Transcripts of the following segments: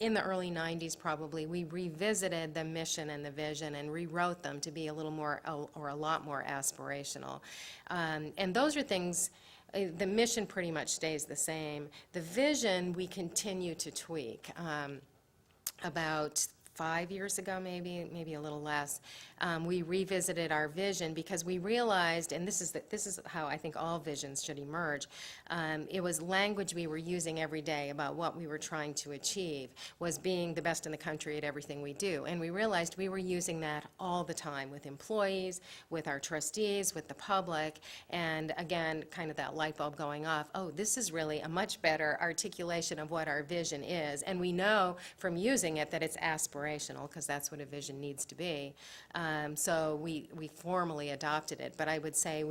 in the early 90s probably, we revisited the mission and the vision and rewrote them to be a little more, or a lot more aspirational. And those are things, the mission pretty much stays the same. The vision we continue to tweak. About 5 years ago, maybe a little less, we revisited our vision because we realized, and this is how I think all visions should emerge. It was language we were using every day about what we were trying to achieve, was being the best in the country at everything we do. And we realized we were using that all the time with employees, with our trustees, with the public, and again, kind of that light bulb going off. Oh, this is really a much better articulation of what our vision is. And we know from using it that it's aspirational, because that's what a vision needs to be. So we formally adopted it, but I would say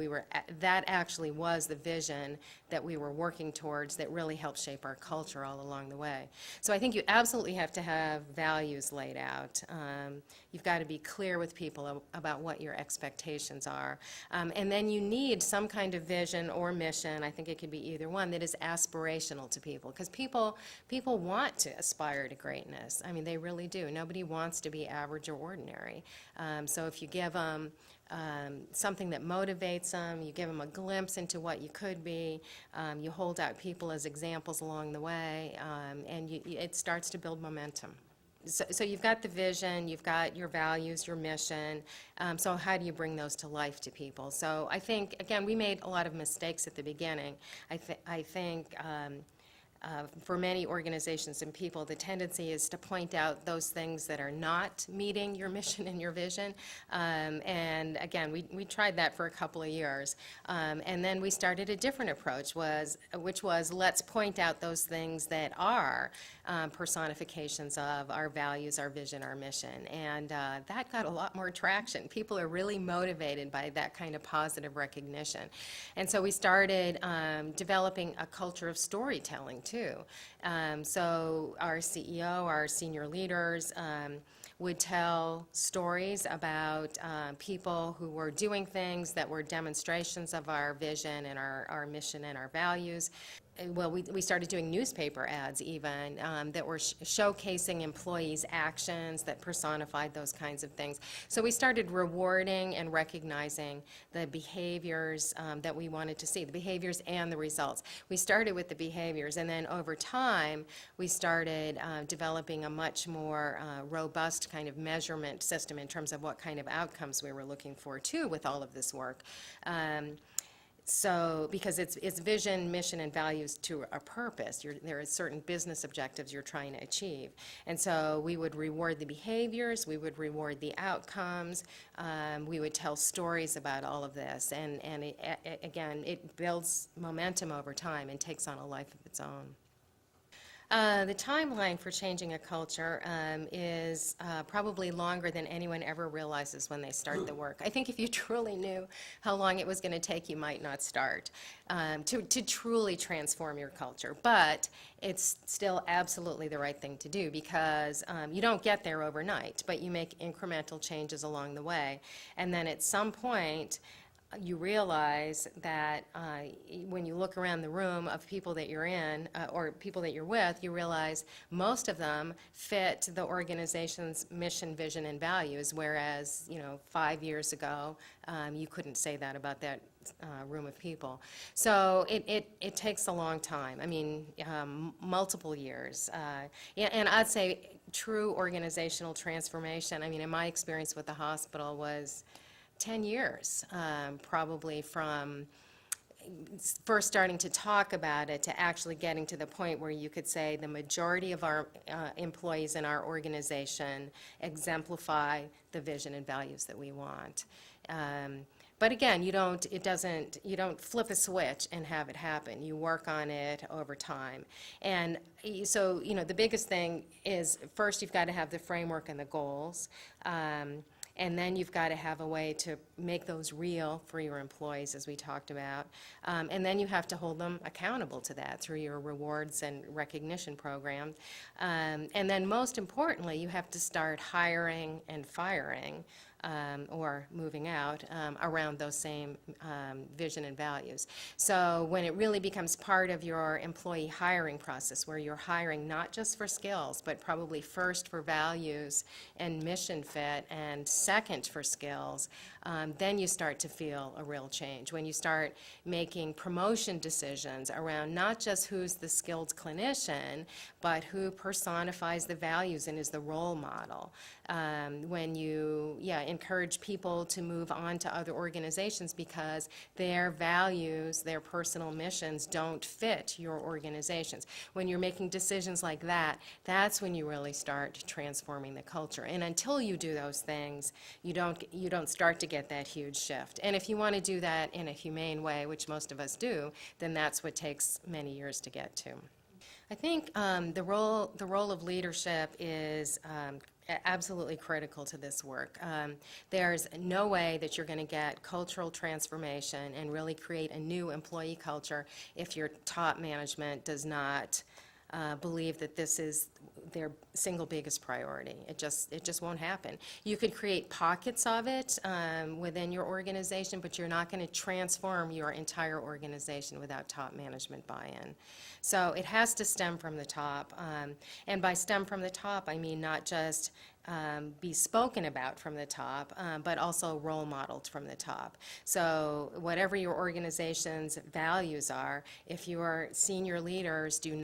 that actually was the vision that we were working towards that really helped shape our culture all along the way. So I think you absolutely have to have values laid out. You've got to be clear with people about what your expectations are. And then you need some kind of vision or mission, I think it could be either one, that is aspirational to people, because people want to aspire to greatness. I mean, they really do. Nobody wants to be average or ordinary. So if you give them something that motivates them, you give them a glimpse into what you could be, you hold out people as examples along the way, and it starts to build momentum. So you've got the vision, you've got your values, your mission, so how do you bring those to life to people? So I think, again, we made a lot of mistakes at the beginning. I think for many organizations and people, the tendency is to point out those things that are not meeting your mission and your vision. And again, we tried that for a couple of years. And then we started a different approach, which was let's point out those things that are personifications of our values, our vision, our mission. And that got a lot more traction. People are really motivated by that kind of positive recognition. And so we started developing a culture of storytelling too. So our CEO, our senior leaders, would tell stories about people who were doing things that were demonstrations of our vision and our mission and our values. Well, we started doing newspaper ads even that were showcasing employees' actions that personified those kinds of things. So we started rewarding and recognizing the behaviors that we wanted to see, the behaviors and the results. We started with the behaviors, and then over time we started developing a much more robust kind of measurement system in terms of what kind of outcomes we were looking for too with all of this work. So, because it's vision, mission, and values to a purpose. There are certain business objectives you're trying to achieve. And so we would reward the behaviors, we would reward the outcomes, we would tell stories about all of this. And again, it builds momentum over time and takes on a life of its own. The timeline for changing a culture is probably longer than anyone ever realizes when they start the work. I think if you truly knew how long it was going to take, you might not start to truly transform your culture. But it's still absolutely the right thing to do, because you don't get there overnight, but you make incremental changes along the way. And then at some point, you realize that when you look around the room of people that you're in or people that you're with, you realize most of them fit the organization's mission, vision, and values, whereas 5 years ago you couldn't say that about that room of people. So it takes a long time. I mean, multiple years. And I'd say true organizational transformation, I mean, in my experience with the hospital, was 10 years, probably from first starting to talk about it to actually getting to the point where you could say the majority of our employees in our organization exemplify the vision and values that we want. But again, you don't flip a switch and have it happen. You work on it over time. And so, the biggest thing is, first you've got to have the framework and the goals. And then you've got to have a way to make those real for your employees, as we talked about. And then you have to hold them accountable to that through your rewards and recognition program. And then most importantly, you have to start hiring and firing or moving out around those same vision and values. So when it really becomes part of your employee hiring process, where you're hiring not just for skills, but probably first for values and mission fit, and second for skills, then you start to feel a real change. When you start making promotion decisions around not just who's the skilled clinician, but who personifies the values and is the role model. When you, encourage people to move on to other organizations because their values, their personal missions don't fit your organizations. When you're making decisions like that, that's when you really start transforming the culture. And until you do those things, you don't start to get that huge shift. And if you want to do that in a humane way, which most of us do, then that's what takes many years to get to. I think the role of leadership is absolutely critical to this work. There's no way that you're going to get cultural transformation and really create a new employee culture if your top management does not believe that this is their single biggest priority. It just won't happen. You could create pockets of it within your organization, but you're not going to transform your entire organization without top management buy-in. So it has to stem from the top. And by stem from the top, I mean not just be spoken about from the top, but also role modeled from the top. So whatever your organization's values are, if your senior leaders do